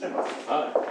Hi.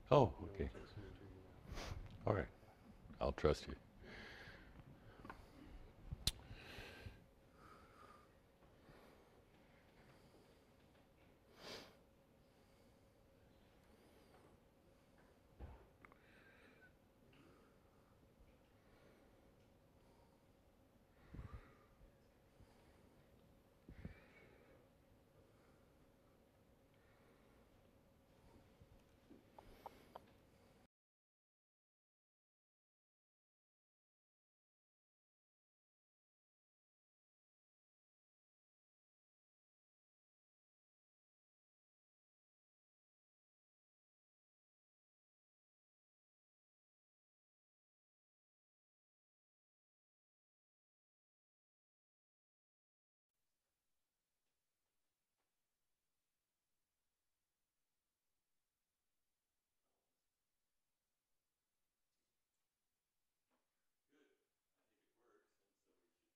Oh, okay. All right. I'll trust you.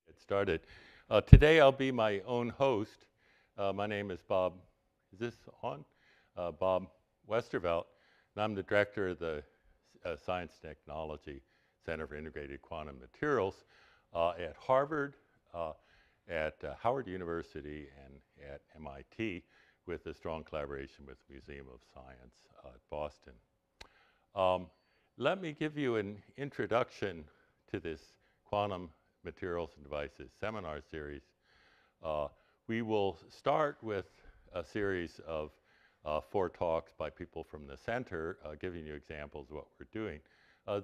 Get started. Today I'll be my own host. My name is Bob. Is this on? Bob Westervelt, and I'm the director of the Science Technology Center for Integrated Quantum Materials at Harvard at Howard University and at MIT with a strong collaboration with the Museum of Science at Boston. Let me give you an introduction to this Quantum Materials and Devices seminar series. We will start with a series of 4 talks by people from the center, giving you examples of what we're doing.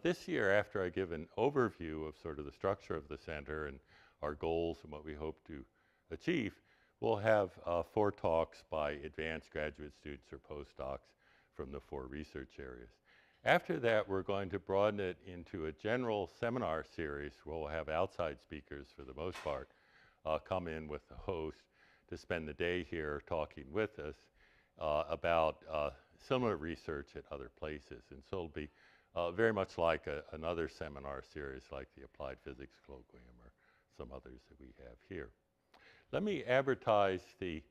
This year, after I give an overview of sort of the structure of the center and our goals and what we hope to achieve, we'll have 4 talks by advanced graduate students or postdocs from the 4 research areas. After that, we're going to broaden it into a general seminar series where we'll have outside speakers, for the most part, come in with the host to spend the day here talking with us about similar research at other places. And so it'll be very much like another seminar series like the Applied Physics Colloquium or some others that we have here. Let me advertise the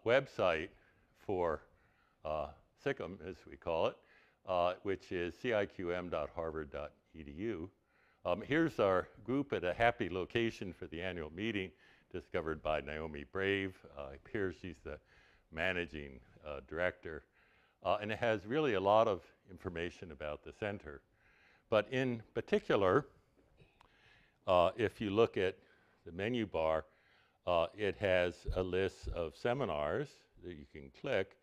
website for SICM, as we call it, which is ciqm.harvard.edu. Here's our group at a happy location for the annual meeting, discovered by Naomi Brave. Here she's the managing director. And it has really a lot of information about the center. But in particular, if you look at the menu bar, it has a list of seminars that you can click.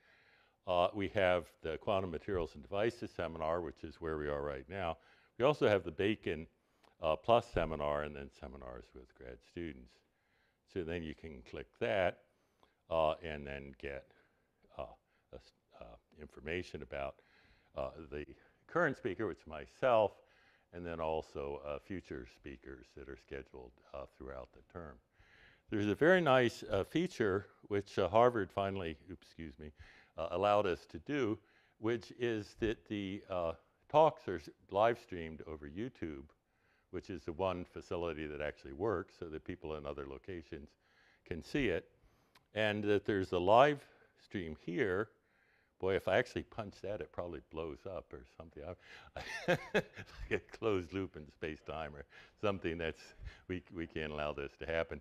We have the Quantum Materials and Devices seminar, which is where we are right now. We also have the Bacon Plus seminar and then seminars with grad students. So then you can click that and then get information about the current speaker, which is myself, and then also future speakers that are scheduled throughout the term. There's a very nice feature which Harvard finally, allowed us to do, which is that the talks are live streamed over YouTube, which is the one facility that actually works so that people in other locations can see it. And that there's a live stream here. Boy, if I actually punch that, it probably blows up or something. Like a closed loop in space-time or something that's, we can't allow this to happen.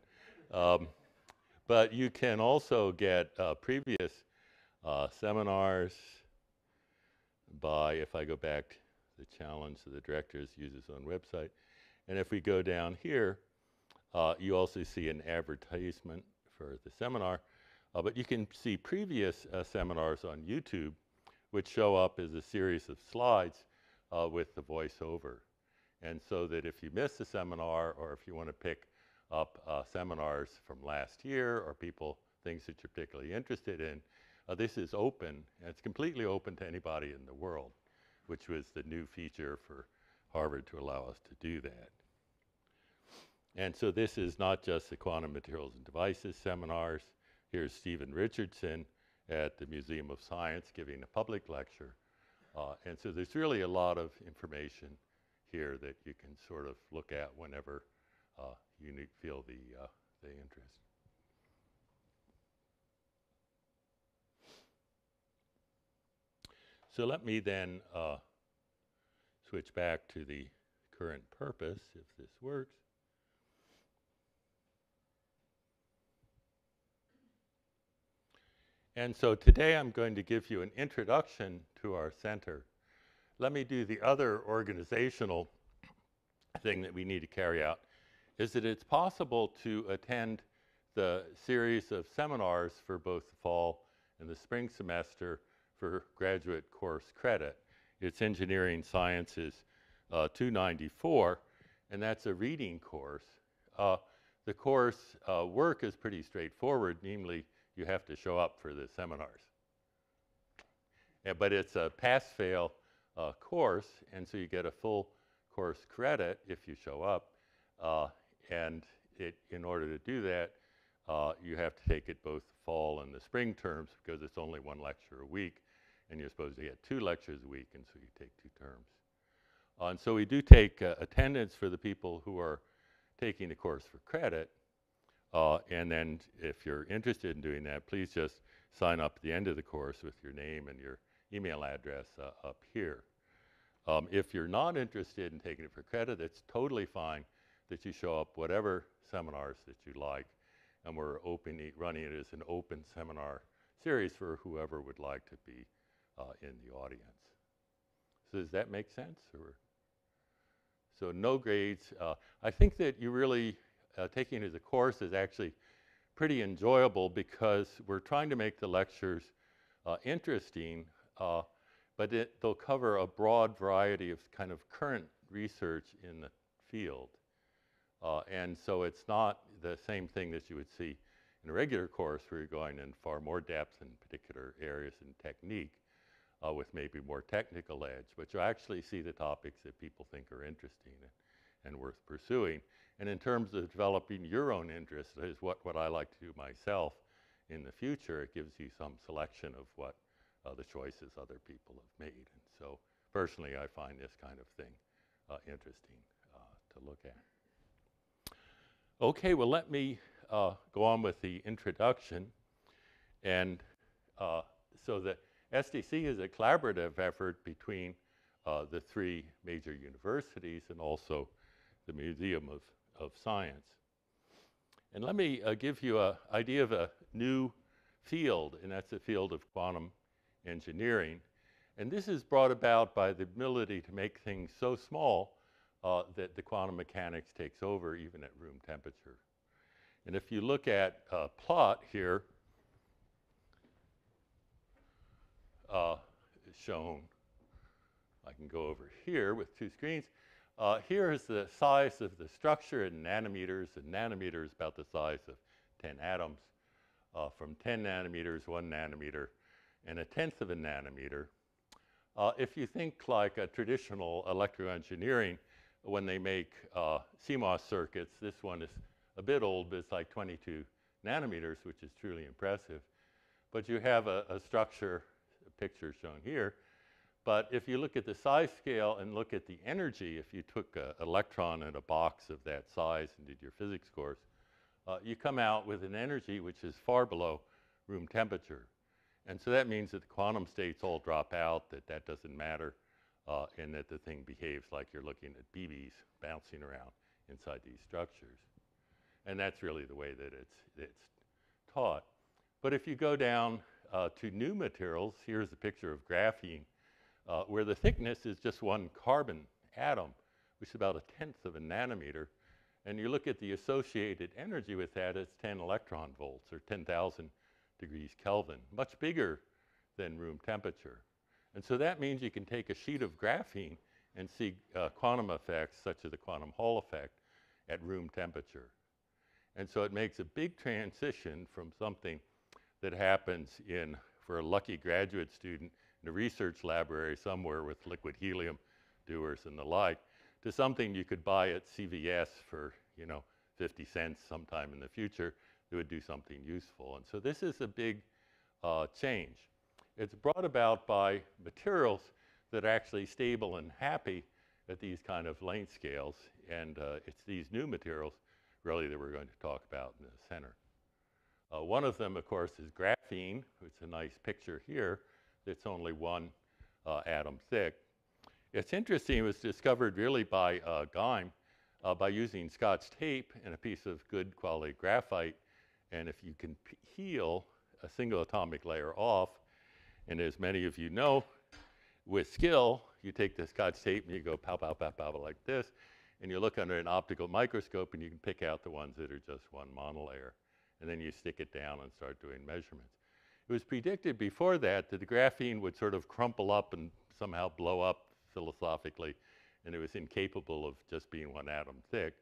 But you can also get previous seminars by, if I go back, the challenge that the director uses on website. And if we go down here, you also see an advertisement for the seminar. But you can see previous seminars on YouTube, which show up as a series of slides with the voiceover. And so that if you miss a seminar or if you want to pick up seminars from last year or things that you're particularly interested in, this is open, and it's completely open to anybody in the world, which was the new feature for Harvard to allow us to do that. And so this is not just the Quantum Materials and Devices seminars. Here's Stephen Richardson at the Museum of Science giving a public lecture. And so there's really a lot of information here that you can sort of look at whenever you feel the interest. So let me then switch back to the current purpose, if this works. And so today I'm going to give you an introduction to our center. Let me do the other organizational thing that we need to carry out, is that it's possible to attend the series of seminars for both the fall and the spring semester for graduate course credit. It's Engineering Sciences 294, and that's a reading course. The course work is pretty straightforward, namely you have to show up for the seminars. But it's a pass-fail course, and so you get a full course credit if you show up. And in order to do that, you have to take it both the fall and the spring terms because it's only 1 lecture a week, and you're supposed to get 2 lectures a week, and so you take 2 terms. And so we do take attendance for the people who are taking the course for credit. And then if you're interested in doing that, please just sign up at the end of the course with your name and your email address up here. If you're not interested in taking it for credit, it's totally fine. that you show up whatever seminars that you like, and we're running it as an open seminar series for whoever would like to be in the audience. So does that make sense? Or? So no grades. I think that you really, taking it as a course is actually pretty enjoyable because we're trying to make the lectures interesting, but they'll cover a broad variety of kind of current research in the field. And so it's not the same thing that you would see in a regular course where you're going in far more depth in particular areas and technique with maybe more technical edge, but you actually see the topics that people think are interesting and worth pursuing. And in terms of developing your own interest, is what I like to do myself in the future. It gives you some selection of what the choices other people have made. And so personally, I find this kind of thing interesting to look at. Okay, well, let me go on with the introduction. And so the SDC is a collaborative effort between the three major universities and also the Museum of Science. And let me give you an idea of a new field, and that's the field of quantum engineering. And this is brought about by the ability to make things so small that the quantum mechanics takes over even at room temperature. And if you look at a plot here, shown, I can go over here with two screens. Here is the size of the structure in nanometers, and nanometer is about the size of 10 atoms. From 10 nanometers, 1 nanometer, and 1/10 of a nanometer. If you think like a traditional electroengineering, when they make CMOS circuits, this one is a bit old, but it's like 22 nanometers, which is truly impressive. But you have a structure, a picture shown here. But if you look at the size scale and look at the energy, if you took an electron in a box of that size and did your physics course, you come out with an energy which is far below room temperature. And so that means that the quantum states all drop out, that doesn't matter, and that the thing behaves like you're looking at BBs bouncing around inside these structures. And that's really the way that it's taught. But if you go down to new materials, here's a picture of graphene, where the thickness is just one carbon atom, which is about 1/10 of a nanometer. And you look at the associated energy with that, it's 10 electron volts, or 10,000 degrees Kelvin, much bigger than room temperature. And so that means you can take a sheet of graphene and see quantum effects, such as the quantum Hall effect, at room temperature. And so it makes a big transition from something that happens for a lucky graduate student in a research library somewhere with liquid helium dewars and the like, to something you could buy at CVS for, 50 cents sometime in the future that would do something useful. And so this is a big change. It's brought about by materials that are actually stable and happy at these kind of length scales. And it's these new materials, really, that we're going to talk about in the center. One of them, of course, is graphene. It's a nice picture here that's only one atom thick. It's interesting, it was discovered really by Geim by using Scotch tape and a piece of good quality graphite. And if you can peel a single atomic layer off, and as many of you know, with skill, you take the Scotch tape and you go pow, pow, pow, pow, like this, and you look under an optical microscope and you can pick out the ones that are just one monolayer. And then you stick it down and start doing measurements. It was predicted before that the graphene would sort of crumple up and somehow blow up philosophically, and it was incapable of just being one atom thick.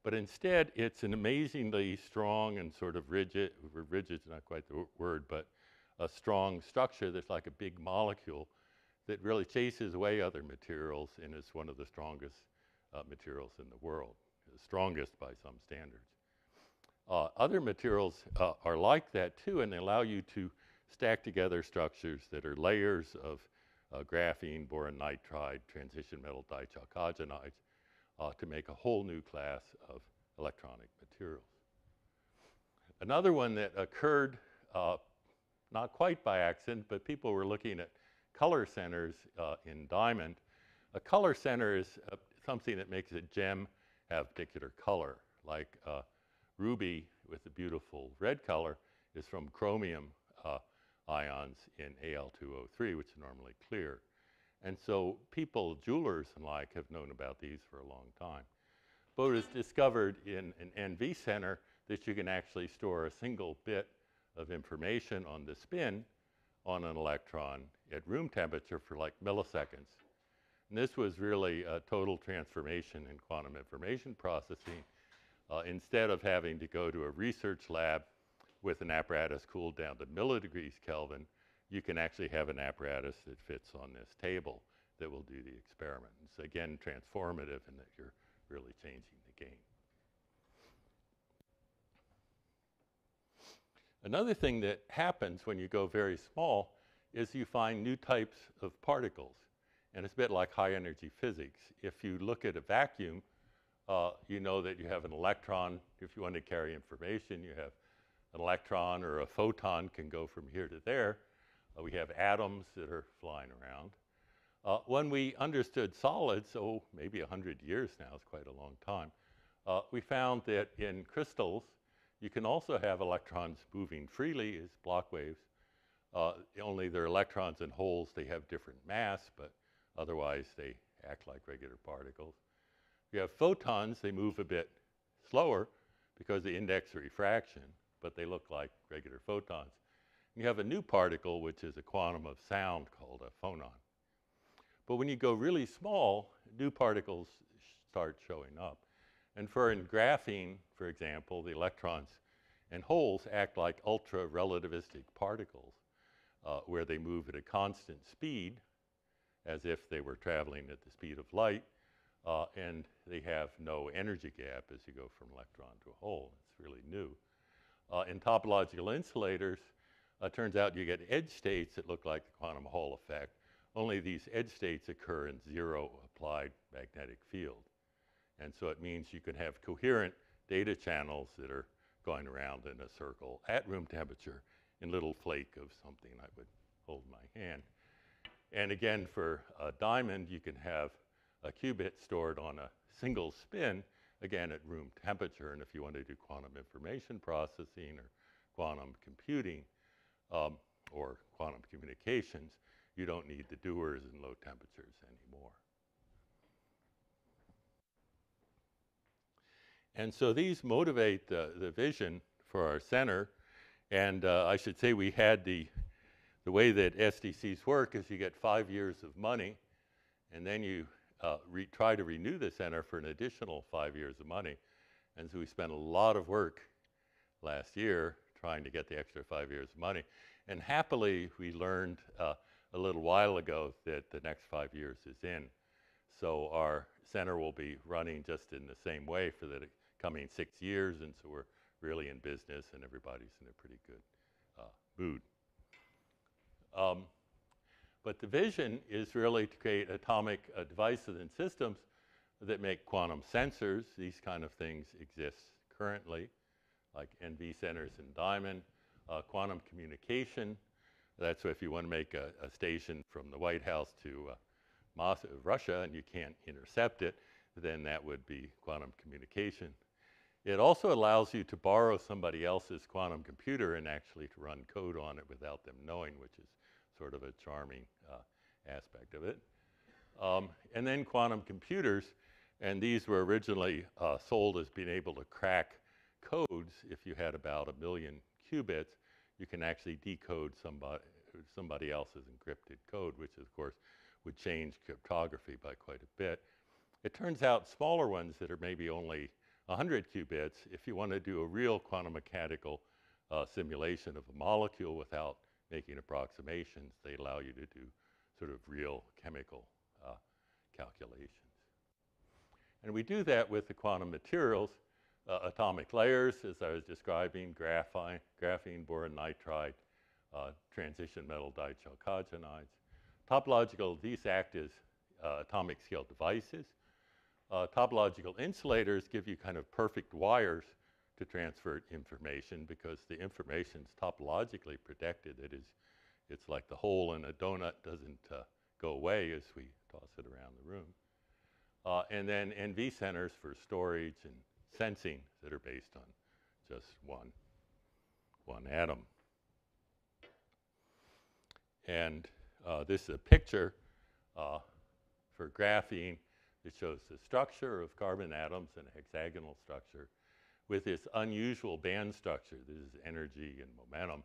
But instead, it's an amazingly strong and sort of rigid's not quite the word, but a strong structure that's like a big molecule that really chases away other materials and is one of the strongest materials in the world, the strongest by some standards. Other materials are like that too, and they allow you to stack together structures that are layers of graphene, boron nitride, transition metal dichalcogenides to make a whole new class of electronic materials. Another one that occurred not quite by accident, but people were looking at color centers in diamond. A color center is something that makes a gem have particular color, like ruby with the beautiful red color is from chromium ions in Al2O3, which is normally clear. And so people, jewelers and like, have known about these for a long time. But it was discovered in an NV center that you can actually store a single bit of information on the spin on an electron at room temperature for like milliseconds. And this was really a total transformation in quantum information processing. Instead of having to go to a research lab with an apparatus cooled down to milledegrees Kelvin, you can actually have an apparatus that fits on this table that will do the experiment. It's again transformative in that you're really changing the game. Another thing that happens when you go very small is you find new types of particles. And it's a bit like high energy physics. If you look at a vacuum, you know that you have an electron. If you want to carry information, you have an electron or a photon can go from here to there. We have atoms that are flying around. When we understood solids, maybe 100 years now, it's quite a long time, we found that in crystals, you can also have electrons moving freely as block waves. Only they're electrons in holes, they have different mass, but otherwise they act like regular particles. You have photons, they move a bit slower because of the index of refraction, but they look like regular photons. And you have a new particle, which is a quantum of sound called a phonon. But when you go really small, new particles start showing up. And in graphene, for example, the electrons and holes act like ultra-relativistic particles, where they move at a constant speed, as if they were traveling at the speed of light, and they have no energy gap as you go from electron to a hole. It's really new. In topological insulators, turns out you get edge states that look like the quantum Hall effect, only these edge states occur in zero applied magnetic field. And so it means you can have coherent data channels that are going around in a circle at room temperature in little flake of something I would hold in my hand. And again, for a diamond, you can have a qubit stored on a single spin, again at room temperature. And if you want to do quantum information processing or quantum computing or quantum communications, you don't need the Dewars and low temperatures anymore. And so these motivate the vision for our center. And I should say we had the way that SDCs work is you get 5 years of money, and then you try to renew the center for an additional 5 years of money. And so we spent a lot of work last year trying to get the extra 5 years of money. And happily, we learned a little while ago that the next 5 years is in. So our center will be running just in the same way for the coming 6 years, and so we're really in business and everybody's in a pretty good mood. But the vision is really to create atomic devices and systems that make quantum sensors. These kind of things exist currently, like NV centers in Diamond. Quantum communication, that's if you want to make a station from the White House to Russia and you can't intercept it, then that would be quantum communication. It also allows you to borrow somebody else's quantum computer and actually to run code on it without them knowing, which is sort of a charming aspect of it. And then quantum computers, and these were originally sold as being able to crack codes. If you had about 1 million qubits, you can actually decode somebody else's encrypted code, which of course would change cryptography by quite a bit. It turns out smaller ones that are maybe only 100 qubits, if you want to do a real quantum mechanical simulation of a molecule without making approximations, they allow you to do sort of real chemical calculations. And we do that with the quantum materials, atomic layers, as I was describing, graphene, boron nitride, transition metal dichalcogenides. Topological, these act as atomic scale devices. Topological insulators give you kind of perfect wires to transfer information because the information is topologically protected. It's like the hole in a donut doesn't go away as we toss it around the room. and then NV centers for storage and sensing that are based on just one atom. And this is a picture for graphene that shows the structure of carbon atoms in a hexagonal structure with this unusual band structure. This is energy and momentum,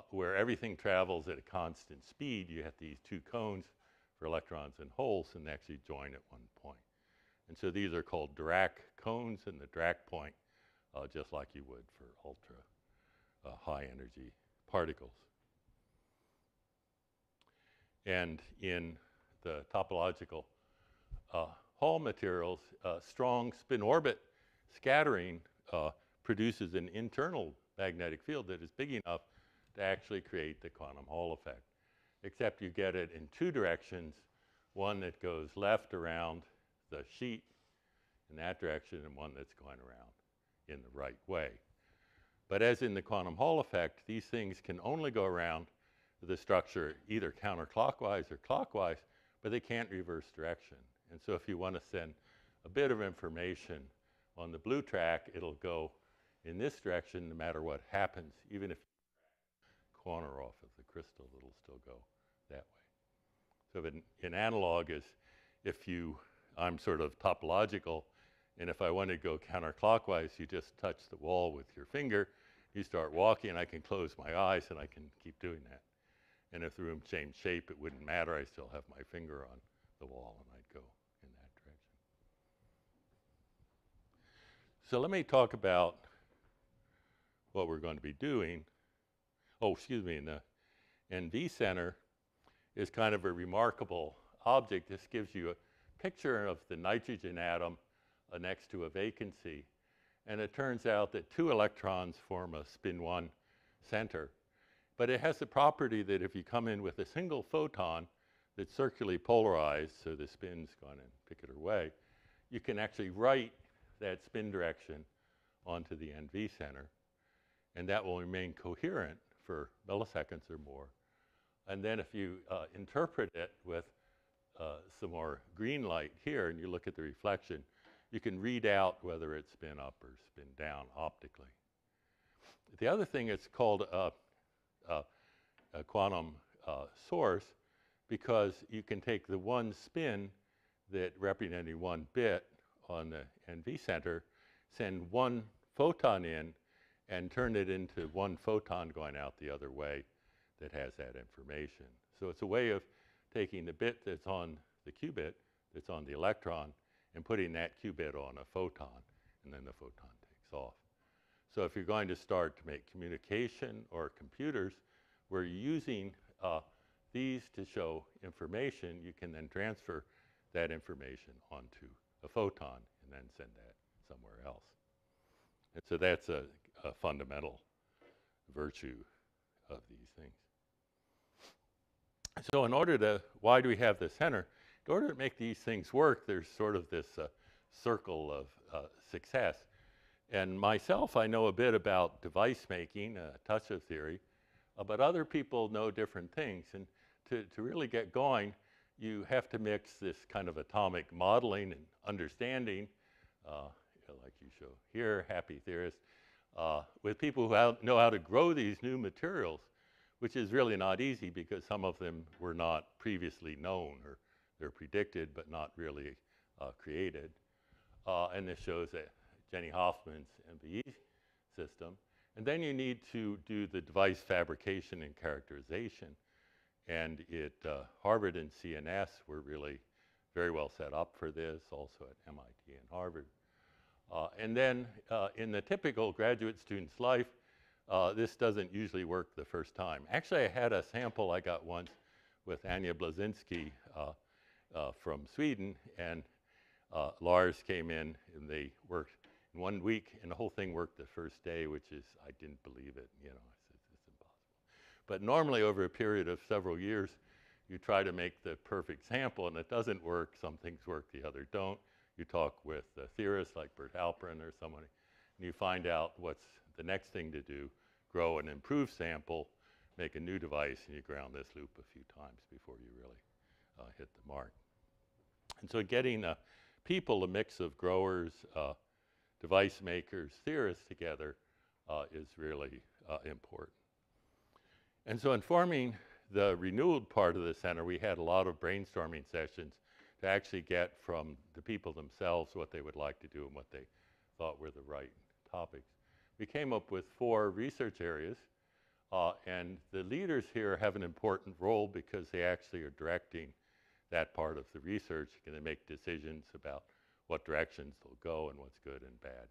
where everything travels at a constant speed. You have these two cones for electrons and holes, and they actually join at one point. And so these are called Dirac cones, and the Dirac point, just like you would for ultra high energy particles. And in the topological Hall materials, strong spin orbit scattering produces an internal magnetic field that is big enough to actually create the quantum Hall effect. Except you get it in two directions, one that goes left around the sheet in that direction and one that's going around in the right way. But as in the quantum Hall effect, these things can only go around the structure either counterclockwise or clockwise, but they can't reverse direction. And so if you want to send a bit of information on the blue track, it'll go in this direction no matter what happens. Even if you corner off of the crystal, it'll still go that way. So in analog is if I'm sort of topological, and if I want to go counterclockwise, you just touch the wall with your finger, you start walking, I can close my eyes and I can keep doing that. And if the room changed shape, it wouldn't matter. I still have my finger on the wall and I'd go in that direction. So let me talk about what we're going to be doing. Oh, excuse me, in the NV center is kind of a remarkable object. This gives you a picture of the nitrogen atom next to a vacancy. And it turns out that two electrons form a spin 1 center. But it has the property that if you come in with a single photon that's circularly polarized, so the spin's gone in a particular way, you can actually write that spin direction onto the NV center. And that will remain coherent for milliseconds or more. And then if you interpret it with some more green light here, and you look at the reflection, you can read out whether it's spin up or spin down optically. The other thing is called a quantum source, because you can take the one spin that representing one bit on the NV center, send one photon in, and turn it into one photon going out the other way that has that information. So it's a way of taking the bit that's on the qubit, that's on the electron, and putting that qubit on a photon, and then the photon takes off. So if you're going to start to make communication or computers where you're using these to show information, you can then transfer that information onto a photon and then send that somewhere else. And so that's a fundamental virtue of these things. So in order to, why do we have the center? In order to make these things work, there's sort of this circle of success. And myself, I know a bit about device making, touch-of theory, but other people know different things. And to really get going, you have to mix this kind of atomic modeling and understanding, like you show here, happy theorists, with people who know how to grow these new materials, which is really not easy because some of them were not previously known, or they're predicted but not really created. And this shows Jenny Hoffman's MBE system. And then you need to do the device fabrication and characterization. And at Harvard and CNS were really very well set up for this, also at MIT and Harvard. And then in the typical graduate student's life, this doesn't usually work the first time. Actually, I had a sample I got once with Anja Blazinski from Sweden, and Lars came in, and they worked in 1 week, and the whole thing worked the first day, which is, I didn't believe it, you know, it's impossible. But normally, over a period of several years, you try to make the perfect sample, and it doesn't work. Some things work, the other don't. You talk with theorists like Bert Halperin or somebody, and you find out what's the next thing to do: grow an improved sample, make a new device, and you ground this loop a few times before you really hit the mark. And so getting people, a mix of growers, device makers, theorists together is really important. And so in forming the renewed part of the center, we had a lot of brainstorming sessions to actually get from the people themselves what they would like to do and what they thought were the right topics. We came up with 4 research areas, and the leaders here have an important role because they actually are directing that part of the research, and they make decisions about what directions they'll go and what's good and bad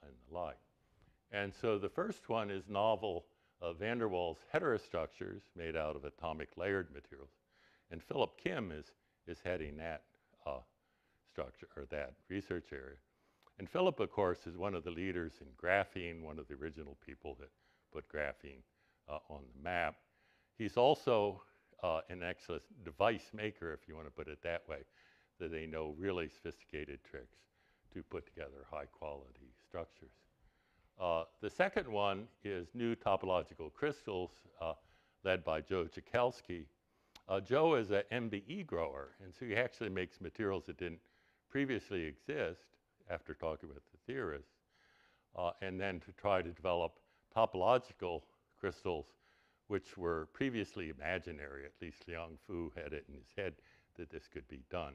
and the like. And so the first one is novel van der Waals heterostructures made out of atomic layered materials. And Philip Kim is heading that structure, or that research area. And Philip, of course, is one of the leaders in graphene, one of the original people that put graphene on the map. He's also an excellent device maker, if you want to put it that way, that they know really sophisticated tricks to put together high-quality structures. The second one is new topological crystals, led by Joe Jakelski. Joe is an MBE grower, and so he actually makes materials that didn't previously exist after talking with the theorists, and then to try to develop topological crystals which were previously imaginary. At least Liang Fu had it in his head that this could be done.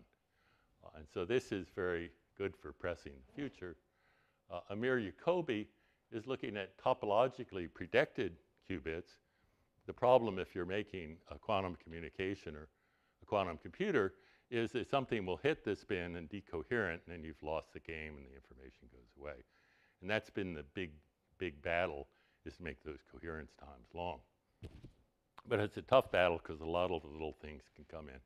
And so this is very good for pressing the future. Amir Yacobi is looking at topologically predicted qubits. The problem if you're making a quantum communication or a quantum computer is that something will hit this bin and be coherent, and then you've lost the game and the information goes away. And that's been the big battle, is to make those coherence times long. But it's a tough battle because a lot of little things can come in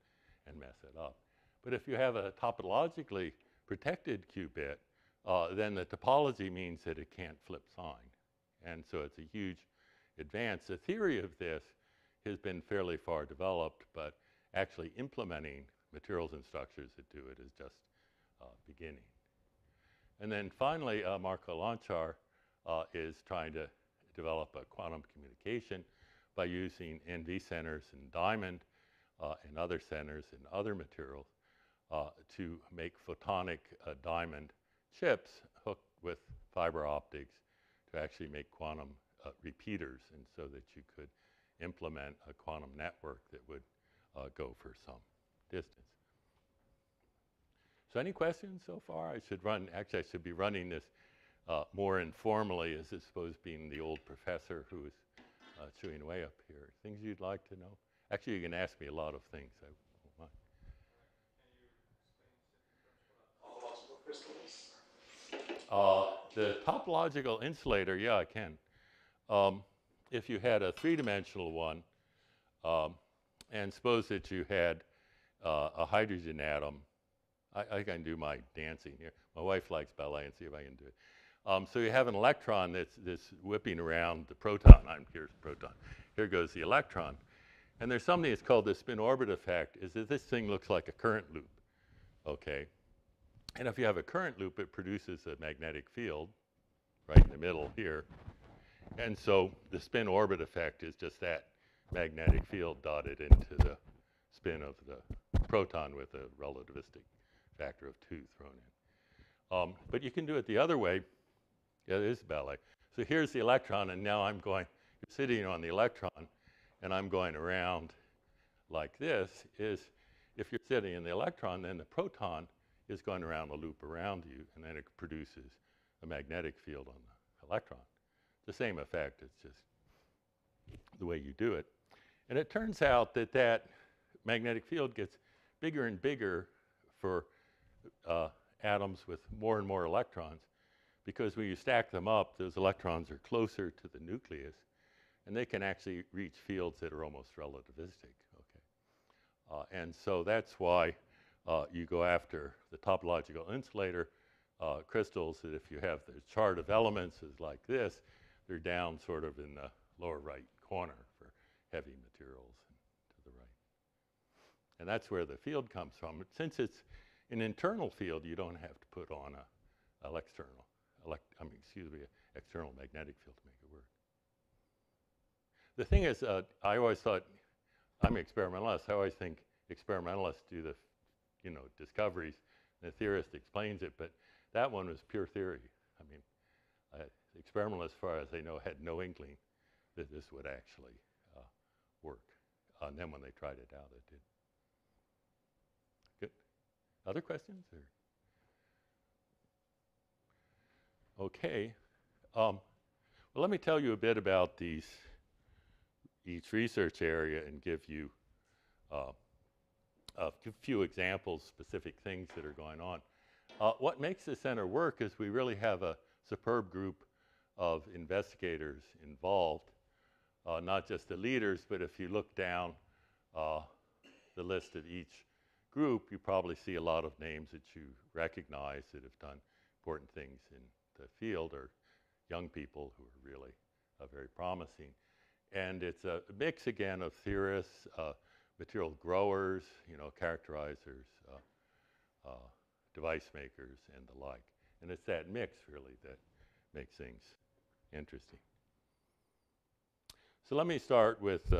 and mess it up. But if you have a topologically protected qubit, then the topology means that it can't flip sign. And so it's a huge advance. The theory of this has been fairly far developed, but actually implementing materials and structures that do it is just beginning. And then finally, Marco Lanchar is trying to develop a quantum communication by using NV centers and diamond and other centers and other materials to make photonic diamond chips hooked with fiber optics to actually make quantum repeaters, and so that you could implement a quantum network that would go for some distance. So any questions so far? Actually I should be running this more informally as opposed to being the old professor who is chewing away up here. Things you'd like to know? Actually, you can ask me a lot of things. I won't mind. Can you explain topological crystals? The topological insulator, yeah, I can. If you had a three-dimensional one, and suppose that you had a hydrogen atom, I can do my dancing here. My wife likes ballet, and see if I can do it. So you have an electron that's whipping around the proton. Here's the proton. Here goes the electron. And there's something that's called the spin orbit effect, is that this thing looks like a current loop, okay? And if you have a current loop, it produces a magnetic field right in the middle here. And so the spin orbit effect is just that magnetic field dotted into the spin of the proton with a relativistic factor of 2 thrown in. But you can do it the other way. Yeah, it is ballet. So here's the electron, and now you're sitting on the electron, and I'm going around like this. If you're sitting in the electron, then the proton is going around a loop around you, and then it produces a magnetic field on the electron. The same effect, it's just the way you do it. And it turns out that that magnetic field gets bigger and bigger for atoms with more and more electrons, because when you stack them up, those electrons are closer to the nucleus, and they can actually reach fields that are almost relativistic. Okay, and so that's why you go after the topological insulator crystals. That if you have the chart of elements is like this, they're down sort of in the lower right corner for heavy materials and to the right. And that's where the field comes from. Since it's an internal field, you don't have to put on an external magnetic field to make it work. The thing is, I always thought, I'm an experimentalist, I always think experimentalists do the discoveries, The theorist explains it, but that one was pure theory. I mean, experimentalists, as far as they know, had no inkling that this would actually work. And then when they tried it out, it did. Good. Other questions? Or? Okay. Well, let me tell you a bit about each research area and give you a few examples, specific things that are going on. What makes the center work is we really have a superb group of investigators involved, not just the leaders, but if you look down the list of each group, you probably see a lot of names that you recognize that have done important things in the field, or young people who are really very promising. And it's a mix, again, of theorists, material growers, characterizers, device makers, and the like. And it's that mix, really, that makes things interesting. So let me start with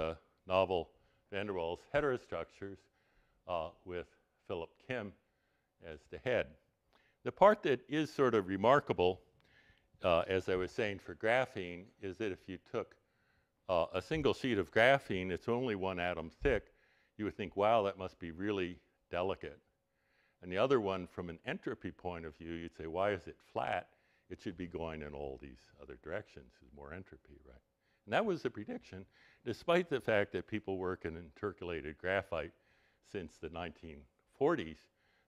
novel van der Waals heterostructures with Philip Kim as the head. The part that is sort of remarkable, as I was saying for graphene, is that if you took a single sheet of graphene, it's only 1 atom thick, you would think, wow, that must be really delicate. And the other one, from an entropy point of view, you'd say, why is it flat? It should be going in all these other directions. There's more entropy, right? And that was the prediction, despite the fact that people work in intercalated graphite since the 1940s,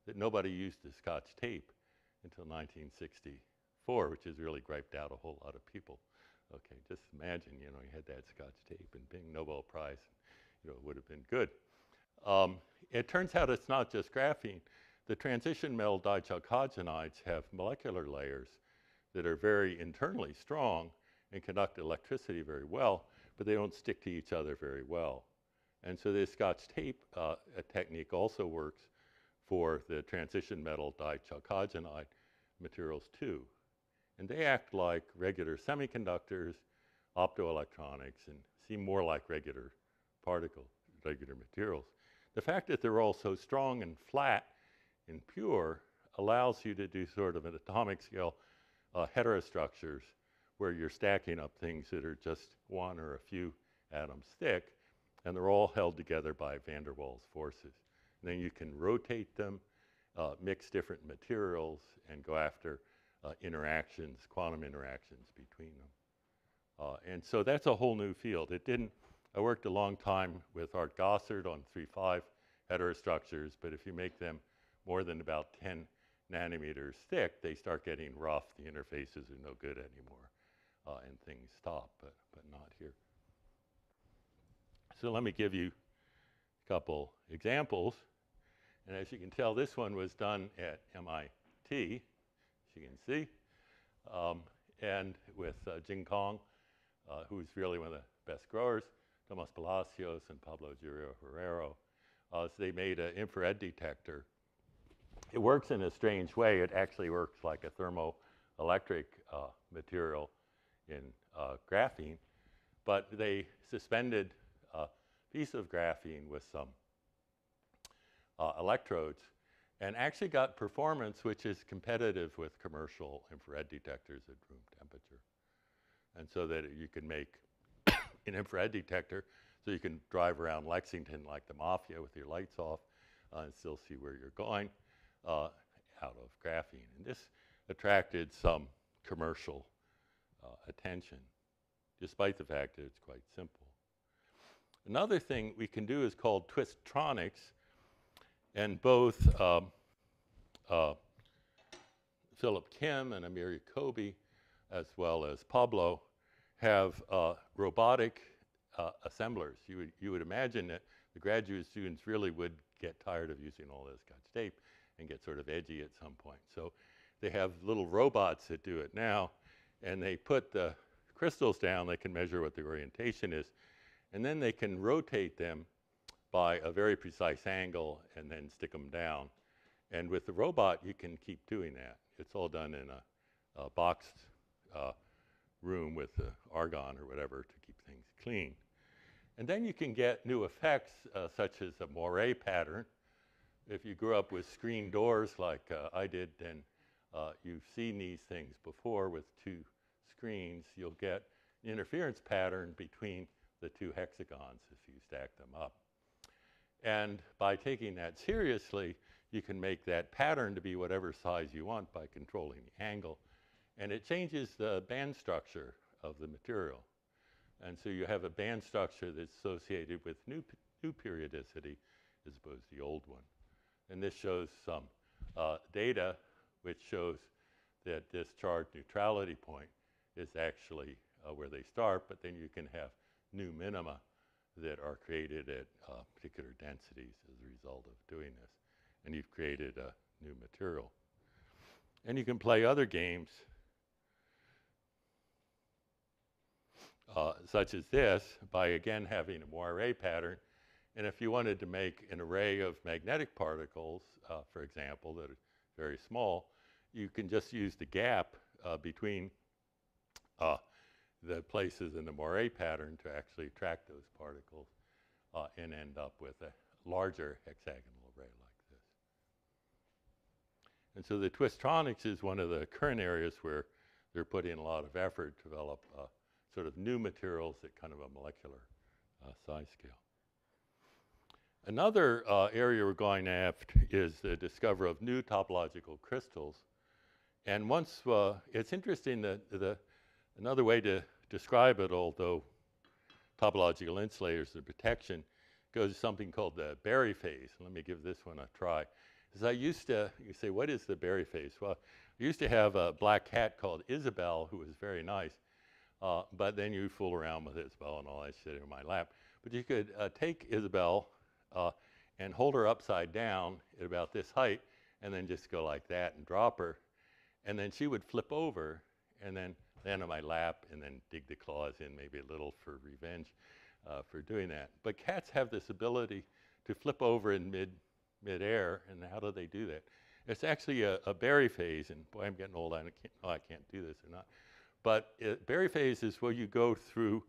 that nobody used the Scotch tape until 1964, which has really griped out a whole lot of people. Okay, just imagine, you had that Scotch tape and Bing Nobel Prize, it would have been good. It turns out it's not just graphene. The transition metal dichalcogenides have molecular layers that are very internally strong and conduct electricity very well, but they don't stick to each other very well. And so this Scotch tape technique also works for the transition metal dichalcogenide materials too. And they act like regular semiconductors, optoelectronics, and seem more like regular materials. The fact that they're all so strong and flat and pure allows you to do sort of an atomic scale heterostructures where you're stacking up things that are just 1 or a few atoms thick, and they're all held together by van der Waals forces. And then you can rotate them, mix different materials, and go after interactions, quantum interactions between them. And so that's a whole new field. I worked a long time with Art Gossard on 3.5 heterostructures, but if you make them more than about 10 nanometers thick, they start getting rough. The interfaces are no good anymore, and things stop, but not here. So let me give you a couple examples. And as you can tell, this one was done at MIT, as you can see, and with Jing Kong, who's really one of the best growers, Tomas Palacios and Pablo Girio Herrero. So they made an infrared detector. It works in a strange way. It actually works like a thermoelectric material in graphene, but they suspended a piece of graphene with some electrodes and actually got performance which is competitive with commercial infrared detectors at room temperature. And so that you can make an infrared detector so you can drive around Lexington like the mafia with your lights off and still see where you're going out of graphene. And this attracted some commercial attention, despite the fact that it's quite simple. Another thing we can do is called twist Tronics, and both Philip Kim and Amir Yacobi, as well as Pablo, have robotic assemblers. You would imagine that the graduate students really would get tired of using all this Scotch tape and get sort of edgy at some point. So they have little robots that do it now, and they put the crystals down. They can measure what the orientation is, and then they can rotate them by a very precise angle and then stick them down. And with the robot, you can keep doing that. It's all done in a boxed room with argon or whatever to keep things clean. And then you can get new effects such as a moire pattern if you grew up with screen doors like I did, then you've seen these things before with two screens. You'll get an interference pattern between the two hexagons if you stack them up. And by taking that seriously, you can make that pattern to be whatever size you want by controlling the angle. And it changes the band structure of the material. And so you have a band structure that's associated with new periodicity as opposed to the old one. And this shows some data which shows that this charge neutrality point is actually where they start, but then you can have new minima that are created at particular densities as a result of doing this. And you've created a new material. And you can play other games such as this by, again, having a moire pattern. And if you wanted to make an array of magnetic particles, for example, that are very small, you can just use the gap between the places in the moire pattern to actually track those particles and end up with a larger hexagonal array like this. And so the Twistronics is one of the current areas where they're putting a lot of effort to develop sort of new materials at kind of a molecular size scale. Another area we're going after is the discovery of new topological crystals. And once, it's interesting that another way to describe it, although topological insulators, the protection, goes to something called the Berry phase. Let me give this one a try. As I used to, you say, what is the Berry phase? Well, I used to have a black cat called Isabel, who was very nice. But then you fool around with Isabel and all that shit in my lap. But you could take Isabel and hold her upside down at about this height, and then just go like that and drop her. And then she would flip over and then land on my lap and then dig the claws in maybe a little for revenge for doing that. But cats have this ability to flip over in mid-air, and how do they do that? It's actually a Berry phase, and boy, I'm getting old, I can't do this or not. But Berry phase is where you go through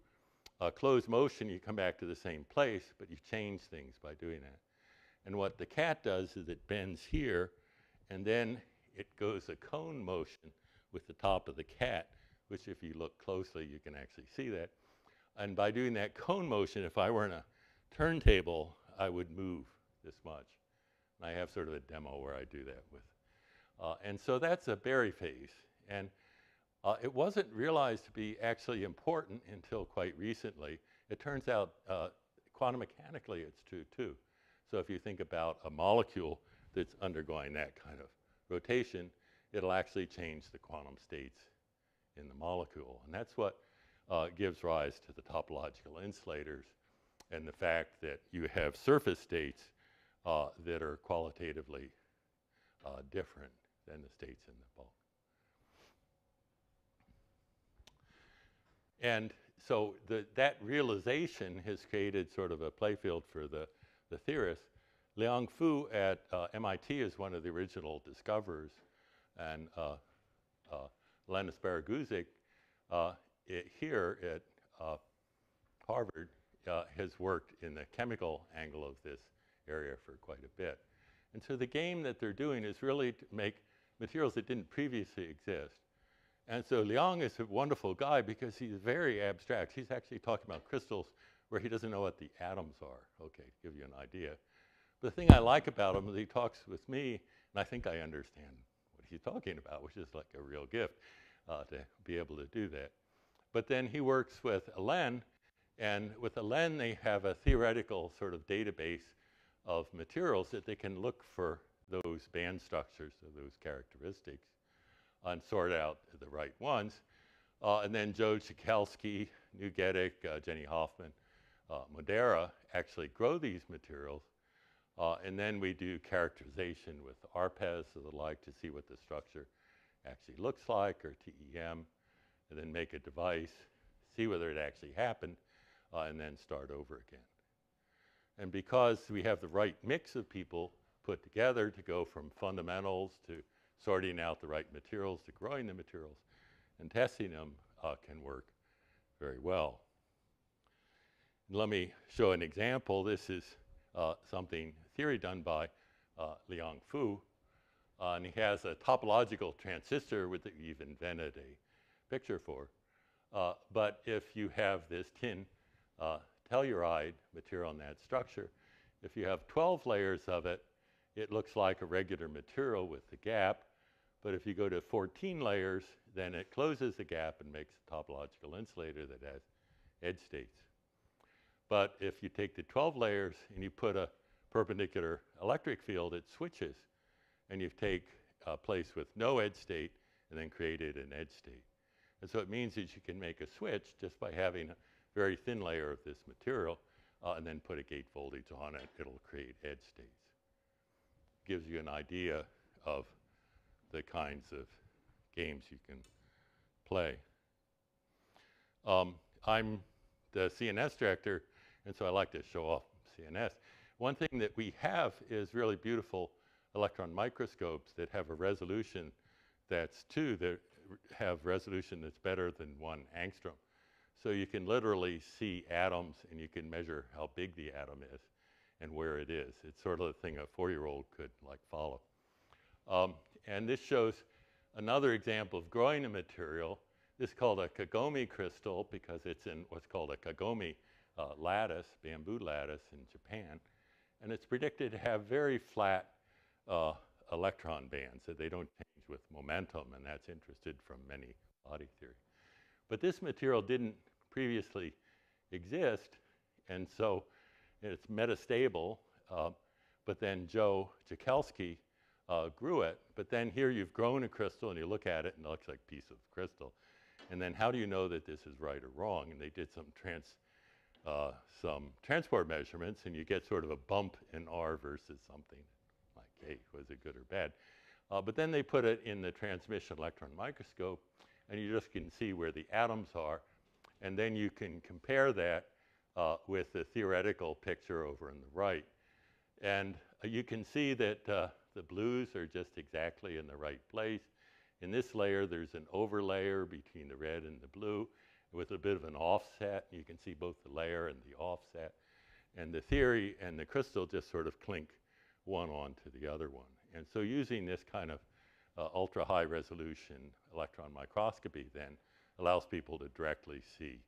closed motion, you come back to the same place, but you change things by doing that. And what the cat does is it bends here, and then it goes a cone motion with the top of the cat, which if you look closely, you can actually see that. And by doing that cone motion, if I were in a turntable, I would move this much. And I have sort of a demo where I do that with. And so that's a Berry phase. And it wasn't realized to be actually important until quite recently. It turns out quantum mechanically it's true too. So if you think about a molecule that's undergoing that kind of rotation, it'll actually change the quantum states in the molecule. And that's what gives rise to the topological insulators and the fact that you have surface states that are qualitatively different than the states in the bulk. And so that realization has created sort of a playfield for the theorists. Liang Fu at MIT is one of the original discoverers, and Linus Baraguzek here at Harvard has worked in the chemical angle of this area for quite a bit. And so the game that they're doing is really to make materials that didn't previously exist. And so Liang is a wonderful guy because he's very abstract. He's actually talking about crystals where he doesn't know what the atoms are, okay, to give you an idea. But the thing I like about him is he talks with me, and I think I understand what he's talking about, which is like a real gift to be able to do that. But then he works with Alain, and with Alain they have a theoretical sort of database of materials that they can look for those band structures of those characteristics and sort out the right ones. And then Joe Czajkowski, Nugedic, Jenny Hoffman, Modera actually grow these materials. And then we do characterization with RPES or the like to see what the structure actually looks like, or TEM, and then make a device, see whether it actually happened, and then start over again. And because we have the right mix of people put together to go from fundamentals to sorting out the right materials to growing the materials and testing them can work very well. Let me show an example. This is something theory done by Liang Fu. And he has a topological transistor that we've invented a picture for. But if you have this tin telluride material in that structure, if you have 12 layers of it, it looks like a regular material with the gap. But if you go to 14 layers, then it closes the gap and makes a topological insulator that has edge states. But if you take the 12 layers and you put a perpendicular electric field, it switches. And you take a place with no edge state and then created an edge state. And so it means that you can make a switch just by having a very thin layer of this material and then put a gate voltage on it. It'll create edge states. Gives you an idea of the kinds of games you can play. I'm the CNS director, and so I like to show off CNS. One thing that we have is really beautiful electron microscopes that have a resolution that's that have resolution that's better than 1 angstrom. So you can literally see atoms, and you can measure how big the atom is and where it is. It's sort of the thing a 4-year-old could like follow. And this shows another example of growing a material. This is called a kagome crystal because it's in what's called a kagome lattice, bamboo lattice in Japan. And it's predicted to have very flat electron bands, that they don't change with momentum, and that's interested from many body theory. But this material didn't previously exist, and so it's metastable, but then Joe Jakelski grew it. But then here you've grown a crystal, and you look at it, and it looks like a piece of crystal. And then how do you know that this is right or wrong? And they did some transport measurements, and you get sort of a bump in R versus something like, hey, was it good or bad? But then they put it in the transmission electron microscope, and you just can see where the atoms are. And then you can compare that with the theoretical picture over on the right. And you can see that the blues are just exactly in the right place. In this layer, there's an overlayer between the red and the blue with a bit of an offset. You can see both the layer and the offset. And the theory and the crystal just sort of clink one onto the other one. And so using this kind of ultra-high resolution electron microscopy then allows people to directly see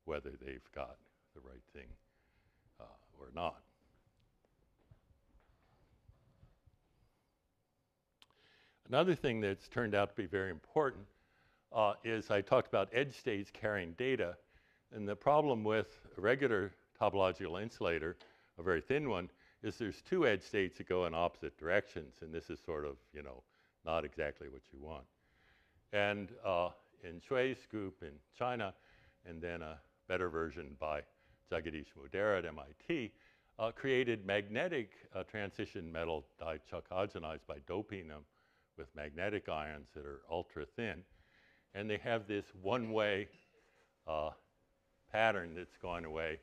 whether they've got the right thing or not. Another thing that's turned out to be very important is I talked about edge states carrying data. And the problem with a regular topological insulator, a very thin one, is there's 2 edge states that go in opposite directions. And this is sort of, you know, not exactly what you want. And in Shui's group in China, and then a better version by Jagadish Mudera at MIT, created magnetic transition metal dichalcogenized by doping them with magnetic ions that are ultra thin. And they have this one-way pattern that's going away,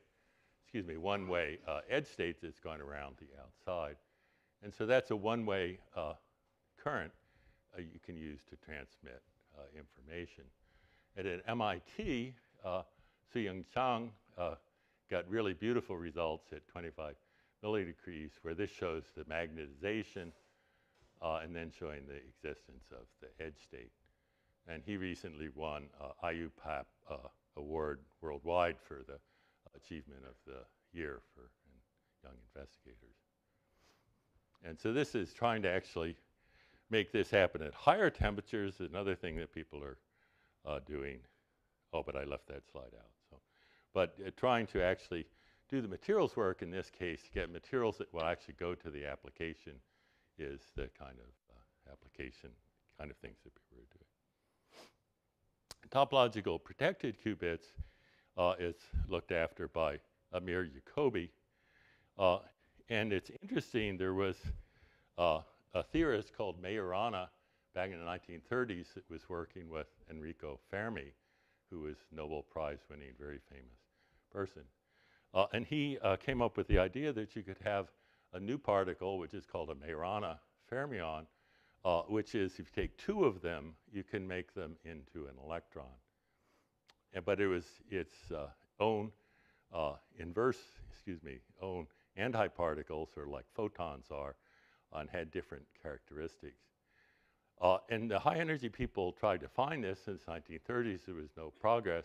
one-way edge state that's going around the outside. And so that's a one-way current you can use to transmit information. And at MIT, Suyong Chang got really beautiful results at 25 milledegrees, where this shows the magnetization and then showing the existence of the edge state. And he recently won IUPAP award worldwide for the achievement of the year for young investigators. And so this is trying to actually make this happen at higher temperatures. Another thing that people are doing. Oh, but I left that slide out. So, but trying to actually do the materials work in this case, get materials that will actually go to the application is the kind of application kind of things that people are doing. Topological protected qubits is looked after by Amir Yacobi. And it's interesting, there was a theorist called Majorana back in the 1930s that was working with Enrico Fermi, who was Nobel Prize-winning, very famous person. And he came up with the idea that you could have a new particle, which is called a Majorana fermion, which is, if you take 2 of them, you can make them into an electron. But it was its own own antiparticles, or like photons are, and had different characteristics. And the high energy people tried to find this since the 1930s. There was no progress.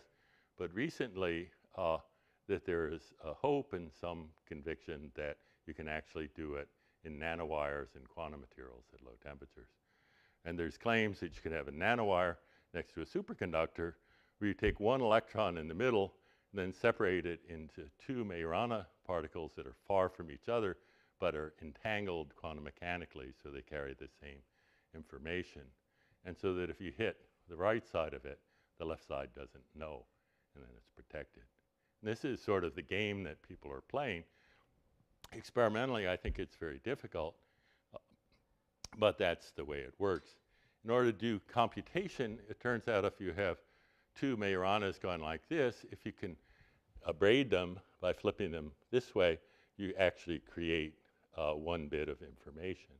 But recently, that there is a hope and some conviction that you can actually do it in nanowires and quantum materials at low temperatures. And there's claims that you can have a nanowire next to a superconductor where you take one electron in the middle and then separate it into two Majorana particles that are far from each other but are entangled quantum mechanically, so they carry the same information. And so that if you hit the right side of it, the left side doesn't know, and then it's protected. And this is sort of the game that people are playing. Experimentally, I think it's very difficult, but that's the way it works. In order to do computation, it turns out if you have two Majoranas going like this, if you can braid them by flipping them this way, you actually create 1 bit of information.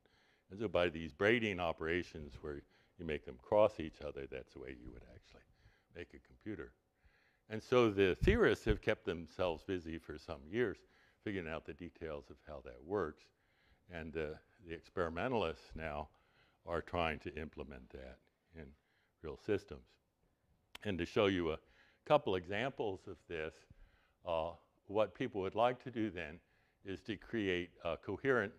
And so by these braiding operations where you make them cross each other, that's the way you would actually make a computer. And so the theorists have kept themselves busy for some years figuring out the details of how that works. And the experimentalists now are trying to implement that in real systems. And to show you a couple examples of this, what people would like to do then is to create coherent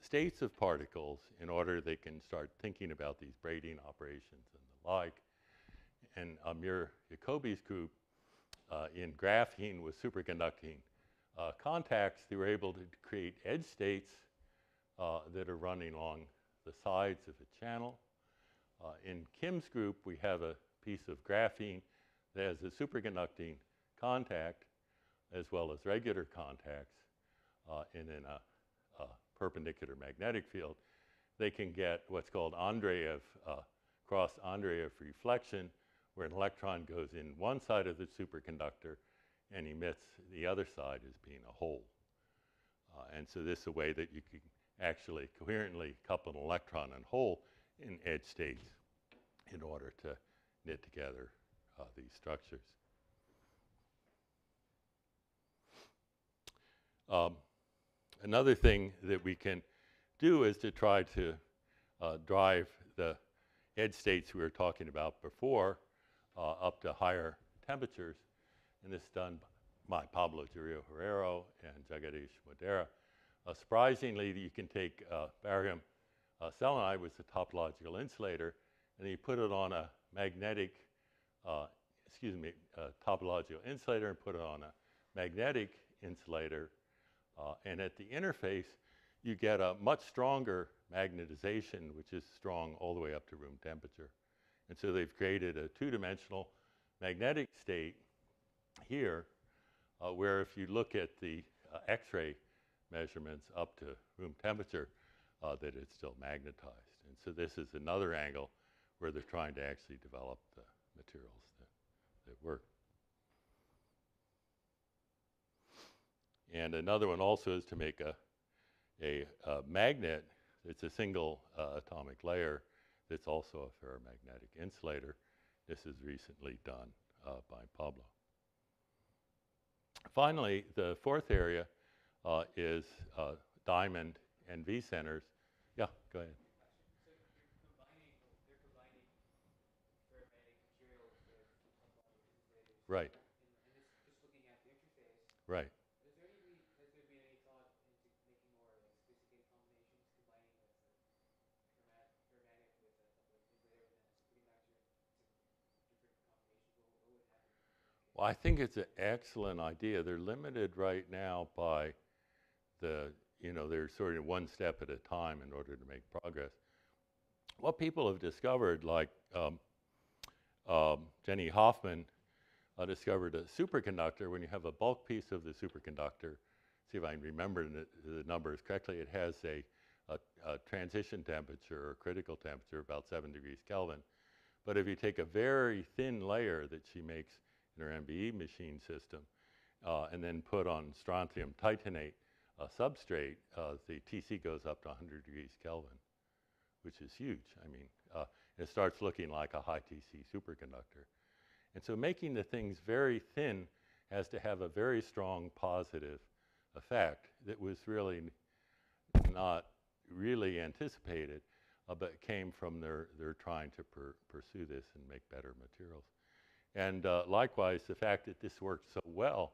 states of particles in order they can start thinking about these braiding operations and the like. And Amir Jacobi's group in graphene with superconducting contacts, they were able to create edge states that are running along the sides of a channel. In Kim's group, we have a piece of graphene that has a superconducting contact as well as regular contacts, and in a perpendicular magnetic field. They can get what's called Andreev, cross-Andreev reflection, where an electron goes in one side of the superconductor and emits the other side as being a hole. And so this is a way that you can actually coherently couple an electron and hole in edge states in order to knit together these structures. Another thing that we can do is to try to drive the edge states we were talking about before up to higher temperatures. And this is done by Pablo Girio Herrero and Jagadish Modera. Surprisingly, you can take barium selenide, which is a topological insulator, and you put it on a magnetic, topological insulator and put it on a magnetic insulator. And at the interface, you get a much stronger magnetization, which is strong all the way up to room temperature. And so they've created a two-dimensional magnetic state here, where if you look at the X-ray measurements up to room temperature, that it's still magnetized. And so this is another angle where they're trying to actually develop the materials that work. And another one also is to make a magnet. It's a single atomic layer that's also a ferromagnetic insulator. This is recently done by Pablo. Finally, the fourth area is diamond and V centers. Yeah, go ahead. So they're combining ferromagnetic materials with topological insulators. Right. And this, just looking at the interface. Right. Has there been any thought into making more like sophisticated combinations, combining with ferromagnetic with a topological insulator, and then putting back to different combinations? What would happen in that case? Well, I think it's an excellent idea. They're limited right now by the, they're sort of one step at a time in order to make progress. What people have discovered, like Jenny Hoffman discovered a superconductor. When you have a bulk piece of the superconductor, see if I can remember the numbers correctly, it has a transition temperature or critical temperature about 7 degrees Kelvin. But if you take a very thin layer that she makes in her MBE machine system and then put on strontium titanate substrate, the TC goes up to 100 degrees Kelvin, which is huge. I mean, it starts looking like a high TC superconductor. And so making the things very thin has to have a very strong positive effect that was really not really anticipated, but came from their trying to pursue this and make better materials. And likewise, the fact that this worked so well,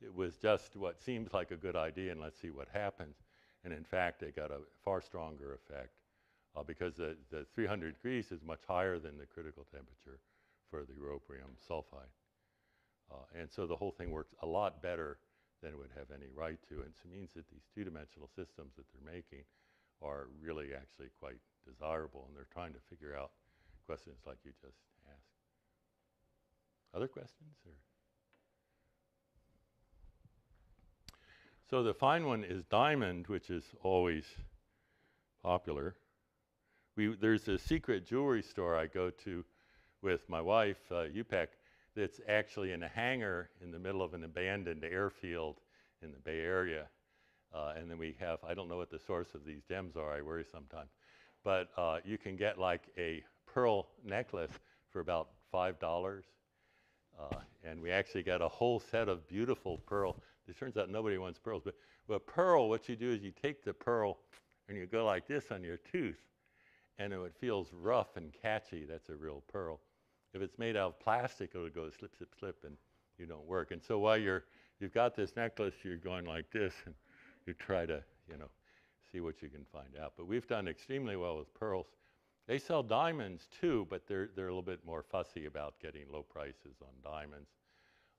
it was just what seems like a good idea, and let's see what happens. And in fact, it got a far stronger effect because the 300 degrees is much higher than the critical temperature for the europium sulfide. And so the whole thing works a lot better than it would have any right to. And so it means that these two-dimensional systems that they're making are really actually quite desirable, and they're trying to figure out questions like you just asked. Other questions? Or? So the fine one is diamond, which is always popular. There's a secret jewelry store I go to with my wife, UPEC, that's actually in a hangar in the middle of an abandoned airfield in the Bay Area. And then we have, I don't know what the source of these gems are, I worry sometimes, but you can get like a pearl necklace for about $5. And we actually got a whole set of beautiful pearl. It turns out nobody wants pearls, but pearl, what you do is you take the pearl and you go like this on your tooth, and it feels rough and catchy. That's a real pearl. If it's made out of plastic, it'll go slip, slip, slip, and you don't work. And so while you've got this necklace, you're going like this, and you try to, see what you can find out. But we've done extremely well with pearls. They sell diamonds too, but they're a little bit more fussy about getting low prices on diamonds.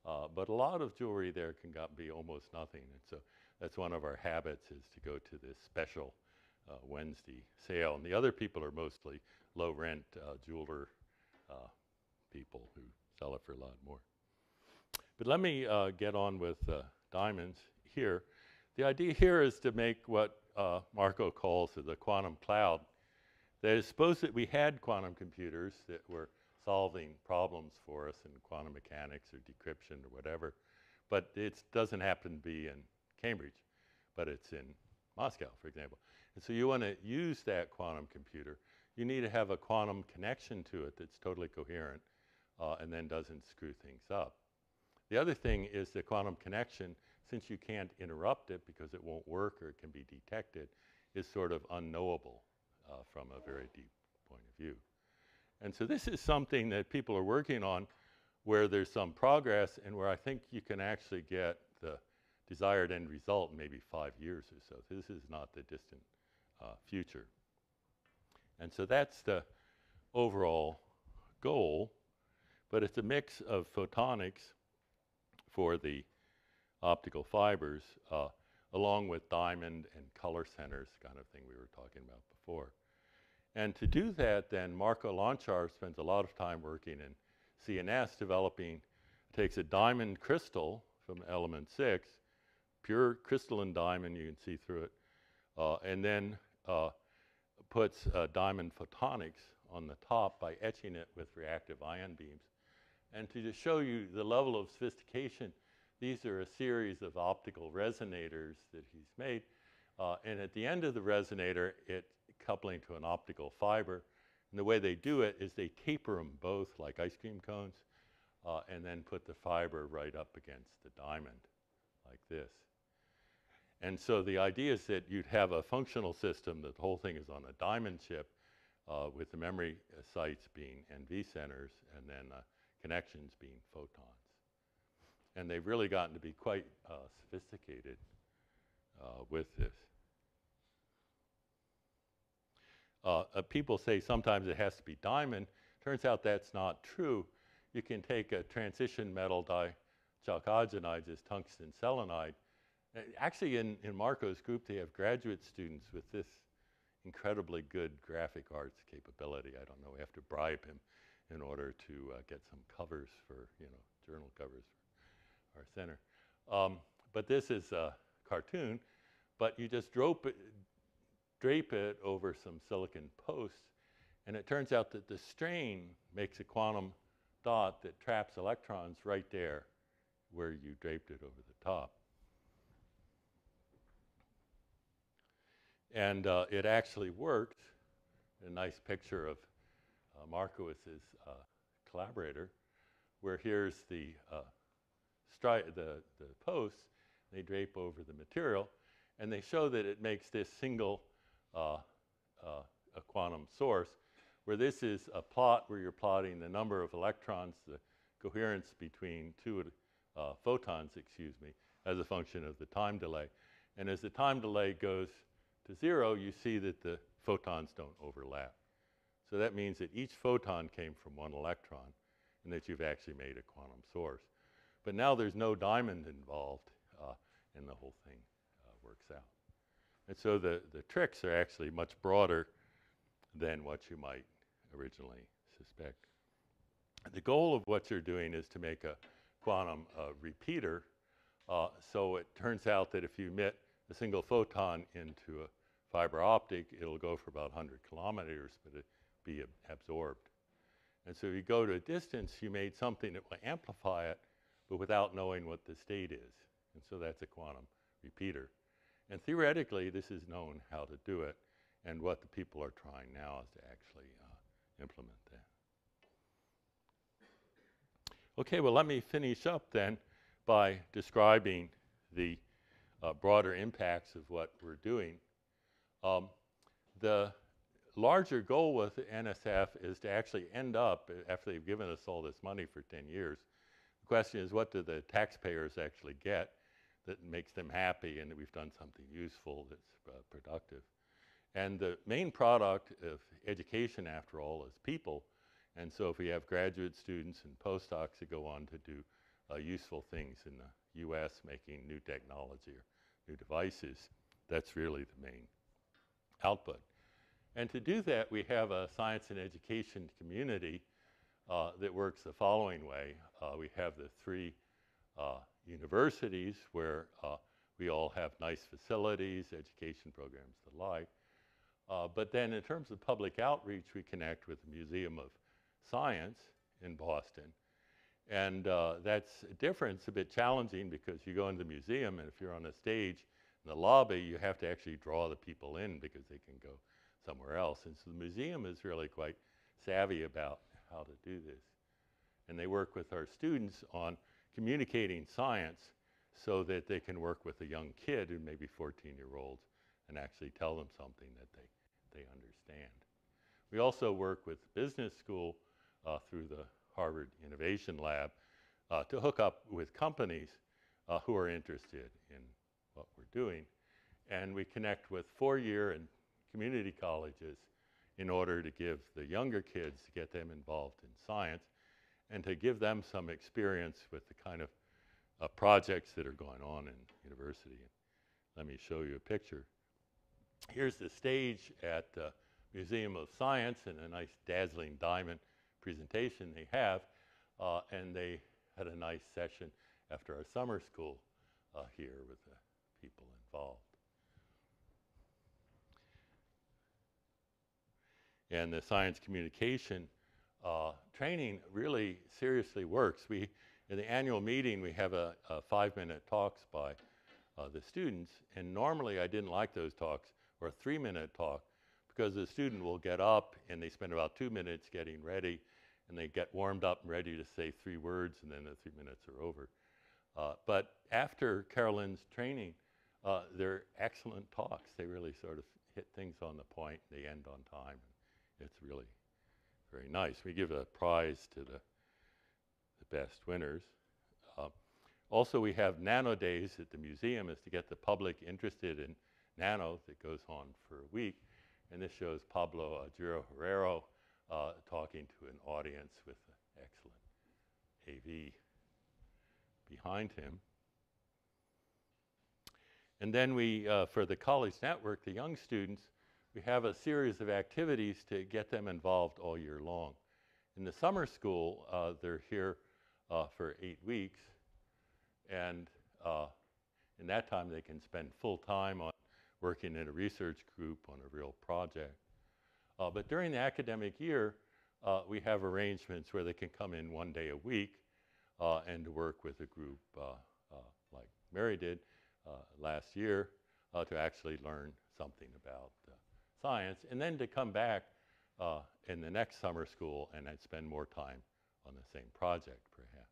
But a lot of jewelry there can be almost nothing. And so that's one of our habits, is to go to this special Wednesday sale. And the other people are mostly low-rent jeweler people who sell it for a lot more. But let me get on with diamonds here. The idea here is to make what Marco calls the quantum cloud. That is, suppose that we had quantum computers that were solving problems for us in quantum mechanics or decryption or whatever, but it doesn't happen to be in Cambridge, but it's in Moscow, for example. And so you want to use that quantum computer. You need to have a quantum connection to it that's totally coherent and then doesn't screw things up. The other thing is the quantum connection, since you can't interrupt it because it won't work or it can be detected, is sort of unknowable from a very deep point of view. And so this is something that people are working on where there's some progress and where I think you can actually get the desired end result in maybe 5 years or so. This is not the distant future. And so that's the overall goal, but it's a mix of photonics for the optical fibers along with diamond and color centers, kind of thing we were talking about before. And to do that, then, Marco Lonchar spends a lot of time working in CNS developing, takes a diamond crystal from element 6, pure crystalline diamond, you can see through it, and then puts diamond photonics on the top by etching it with reactive ion beams. And to just show you the level of sophistication, these are a series of optical resonators that he's made. And at the end of the resonator, it's coupling to an optical fiber. And the way they do it is they taper them both like ice cream cones and then put the fiber right up against the diamond like this. And so the idea is that you'd have a functional system that the whole thing is on a diamond chip with the memory sites being NV centers and then connections being photons. And they've really gotten to be quite sophisticated with this. People say sometimes it has to be diamond. Turns out that's not true. You can take a transition metal dichalcogenide, this tungsten selenide. Actually, in Marco's group, they have graduate students with this incredibly good graphic arts capability. I don't know, we have to bribe him in order to get some covers for, journal covers for our center. But this is a cartoon, but you just drape it over some silicon posts, and it turns out that the strain makes a quantum dot that traps electrons right there where you draped it over the top. And it actually works. A nice picture of Marco as his collaborator, where here's the posts. They drape over the material, and they show that it makes this single uh, a quantum source, where this is a plot where you're plotting the number of electrons, the coherence between two photons, excuse me, as a function of the time delay. And as the time delay goes to 0, you see that the photons don't overlap. So that means that each photon came from one electron and that you've actually made a quantum source. But now there's no diamond involved, and the whole thing works out. And so the tricks are actually much broader than what you might originally suspect. The goal of what you're doing is to make a quantum repeater. So it turns out that if you emit a single photon into a fiber optic, it'll go for about 100 kilometers, but it'll be absorbed. And so if you go to a distance, you made something that will amplify it, but without knowing what the state is. And so that's a quantum repeater. And theoretically, this is known how to do it. And what the people are trying now is to actually implement that. Okay, well, let me finish up then by describing the broader impacts of what we're doing. The larger goal with NSF is to actually end up, after they've given us all this money for 10 years, the question is, what do the taxpayers actually get that makes them happy and that we've done something useful that's productive? And the main product of education, after all, is people. And so if we have graduate students and postdocs that go on to do useful things in the US, making new technology or new devices, that's really the main output. And to do that, we have a science and education community that works the following way. We have the 3 universities where we all have nice facilities, education programs, the like. But then in terms of public outreach, we connect with the Museum of Science in Boston. And that's a difference, a bit challenging, because you go into the museum, and if you're on a stage in the lobby, you have to actually draw the people in because they can go somewhere else. And so the museum is really quite savvy about how to do this. And they work with our students on communicating science so that they can work with a young kid, who may be 14-year-olds, and actually tell them something that they understand. We also work with business school through the Harvard Innovation Lab to hook up with companies who are interested in what we're doing. And we connect with 4-year and community colleges in order to give the younger kids, to get them involved in science, and to give them some experience with the kind of projects that are going on in university. Let me show you a picture. Here's the stage at the Museum of Science, and a nice dazzling diamond presentation they have. And they had a nice session after our summer school here with the people involved. And the science communication training really seriously works. In the annual meeting, we have a 5-minute talks by the students. And normally, I didn't like those talks, or a 3-minute talk, because the student will get up and they spend about 2 minutes getting ready, and they get warmed up and ready to say 3 words, and then the 3 minutes are over. But after Carolyn's training, they're excellent talks. They really sort of hit things on the point. They end on time. It's really very nice. We give a prize to the best winners. Also, we have Nano Days at the museum, is to get the public interested in nano. That goes on for a week. And this shows Pablo Herrero talking to an audience with an excellent AV behind him. And then we, for the college network, the young students, we have a series of activities to get them involved all year long. In the summer school, they're here for 8 weeks. And in that time, they can spend full time on working in a research group on a real project. But during the academic year, we have arrangements where they can come in 1 day a week and to work with a group like Mary did last year to actually learn something about science, and then to come back in the next summer school and then spend more time on the same project, perhaps.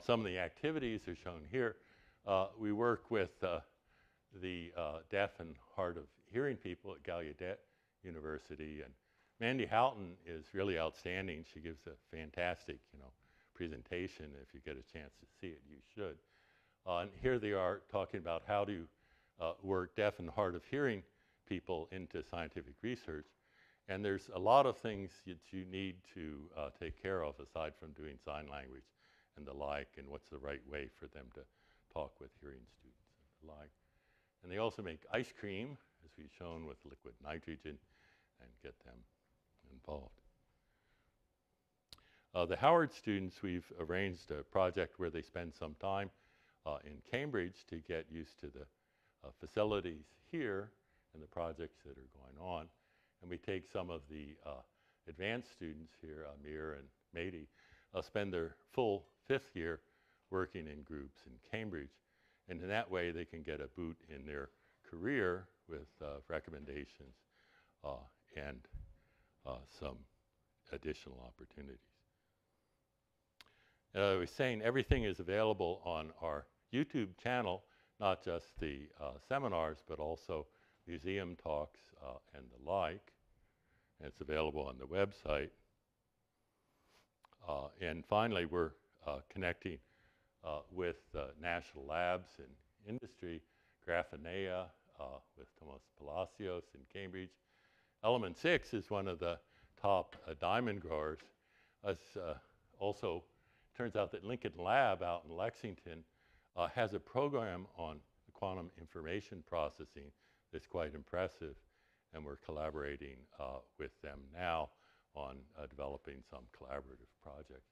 Some of the activities are shown here. We work with the deaf and hard of hearing people at Gallaudet University. And Mandy Houghton is really outstanding. She gives a fantastic, presentation. If you get a chance to see it, you should. And here they are talking about how to work deaf and hard of hearing people into scientific research. And there's a lot of things that you need to take care of aside from doing sign language and the like, and what's the right way for them to talk with hearing students and the like. And they also make ice cream, as we've shown, with liquid nitrogen, and get them involved. The Howard students, we've arranged a project where they spend some time in Cambridge to get used to the facilities here and the projects that are going on. And we take some of the advanced students here, Amir and Mehdi, spend their full 5th year working in groups in Cambridge. And in that way, they can get a boot in their career with recommendations and some additional opportunities. I was saying everything is available on our YouTube channel, not just the seminars, but also museum talks and the like. And it's available on the website. And finally, we're connecting with national labs and industry, Graphene with Tomas Palacios in Cambridge. Element 6 is one of the top diamond growers. Also, turns out that Lincoln Lab out in Lexington has a program on quantum information processing that's quite impressive, and we're collaborating with them now on developing some collaborative projects.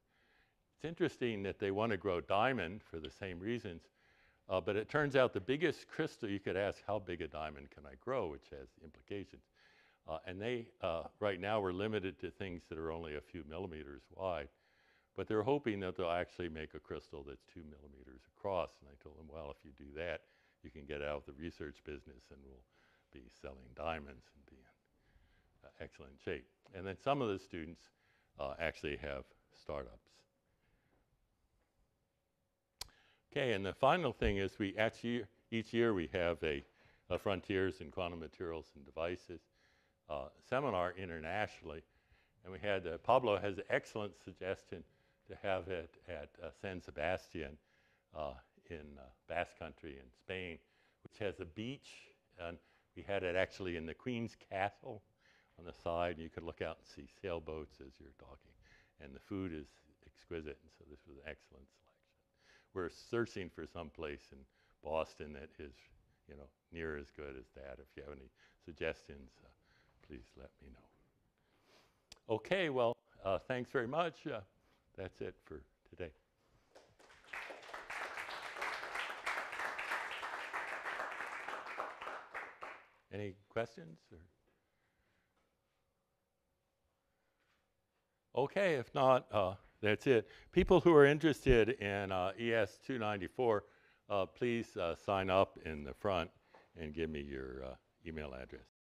It's interesting that they want to grow diamond for the same reasons, but it turns out the biggest crystal, you could ask how big a diamond can I grow, which has implications. And they, right now, we're limited to things that are only a few millimeters wide. But they're hoping that they'll actually make a crystal that's 2 millimeters across. And I told them, well, if you do that, you can get out of the research business and we'll be selling diamonds and be in excellent shape. And then some of the students actually have startups. Okay, and the final thing is we actually, each year we have a Frontiers in Quantum Materials and Devices seminar internationally. And we had, Pablo has an excellent suggestion to have it at San Sebastian in Basque Country in Spain, which has a beach. And we had it actually in the Queen's Castle on the side. You could look out and see sailboats as you're talking. And the food is exquisite, and so this was an excellent selection. We're searching for some place in Boston that is, near as good as that. If you have any suggestions, please let me know. Okay, well, thanks very much. That's it for today. Any questions? Okay, if not, that's it. People who are interested in ES 294, please sign up in the front and give me your email address.